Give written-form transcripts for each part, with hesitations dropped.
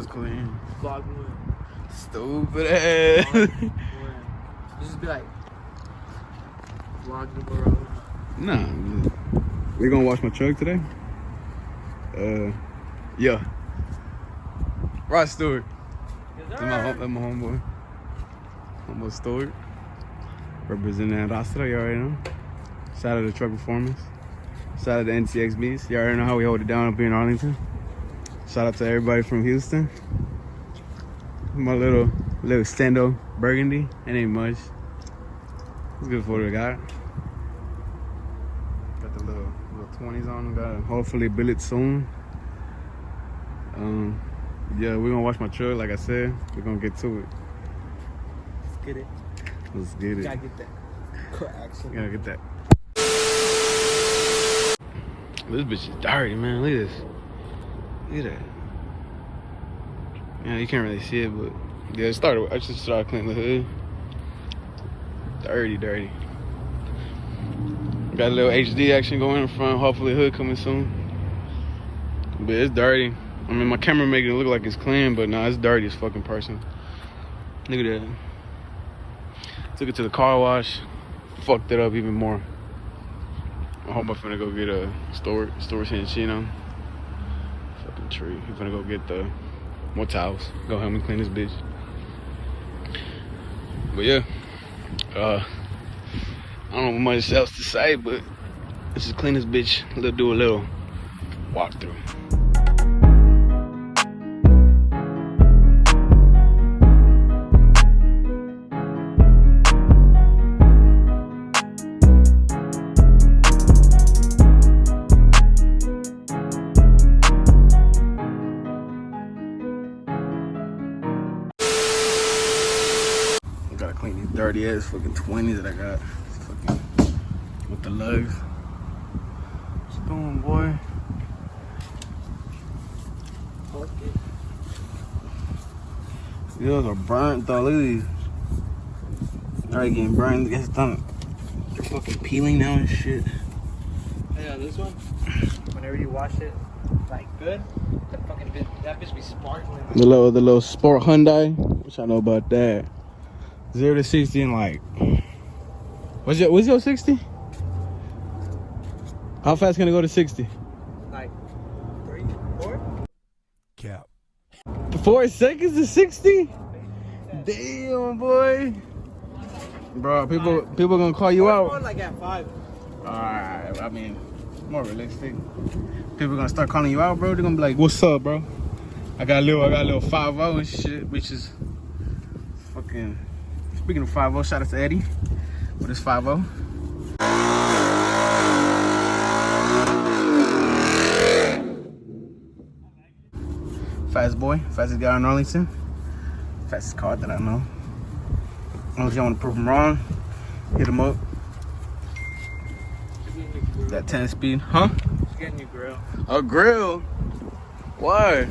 clean. Vlog when. Stupid ass. Just be like, vlog tomorrow. Nah, we gonna wash my truck today. Yeah. Rod Stewart. That's my homeboy. Homeboy Stewart. Representing Rastra, you already know. Shout out to Truck Performance. Shout out to NTXBs. You already know how we hold it down up here in Arlington. Shout out to everybody from Houston. My little Stendo Burgundy. It ain't much. It's good for what I got. Got the little 20s on them. Got hopefully billet soon. Yeah, we're gonna wash my truck. Like I said, we're gonna get to it. Let's get it. Let's get it. Gotta get that. Gotta get that. This bitch is dirty, man. Look at this. Look at that. Yeah, you can't really see it, but yeah, I just started cleaning the hood. Dirty. Got a little HD action going in front. Hopefully hood coming soon. But it's dirty. I mean, my camera making it look like it's clean, but nah, it's dirty as fucking person. Look at that. Took it to the car wash. Fucked it up even more. I hope I'm finna go get a storage Chino. Fucking tree. I'm finna go get the more towels. Go help me clean this bitch. But yeah. I don't know much else to say, but let's just clean this bitch. Let's do a little walkthrough. Gotta clean these dirty ass fucking 20s that I got. Fucking with the lugs. What's going, boy? Okay. These are burnt though. Look at these. Already getting burned. They're fucking peeling now and shit. Yeah, this one. Whenever you wash it, like good, that bitch be sparkling. The little sport Hyundai. What y'all know about that? 0 to 60 in like. What's your 60? How fast can it go to 60? Like 3, 4. Cap. 4 seconds to 60? Damn, boy. Bro, people gonna call you out. Like at 5. Alright, I mean, more realistic. People gonna start calling you out, bro. They're gonna be like, "What's up, bro? I got a little 5-0 and shit," which is fucking. Speaking of 5-0, shout out to Eddie with his 5-0. Fast boy, fastest guy in Arlington. Fastest car that I know. As long as you want to prove him wrong, hit him up. That 10 speed, huh? Just get a new grill. A grill? Why?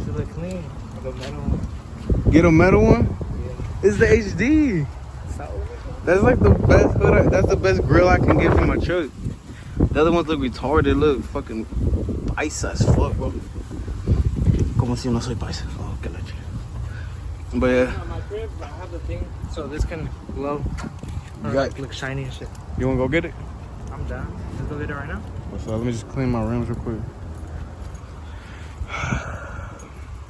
To look clean. Like a metal one. Get a metal one? Yeah. It's the HD. That's like the best hood. That's the best grill I can get for my truck. The other ones look retarded. They look fucking paisa as fuck, bro. Como si no soy paisa. Oh, que leche. But yeah. On my crib, I have the thing so this can glow. Or Got, look shiny and shit. you wanna go get it? I'm down. Let's go get it right now. So let me just clean my rims real quick.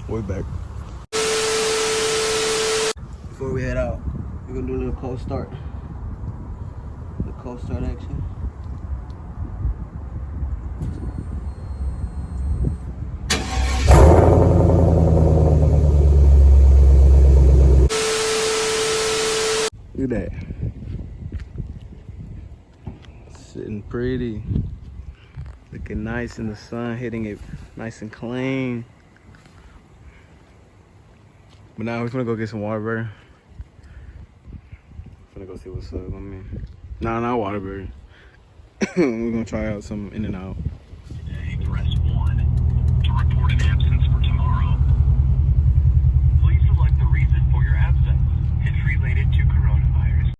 Way back. Before we head out, we're gonna do a little cold start. The cold start action. Look at that. Sitting pretty. Looking nice in the sun, hitting it nice and clean. But now we're gonna go get some Waterbury. Finna go see what's up. I mean, not Waterbury. We're gonna try out some In-N-Out.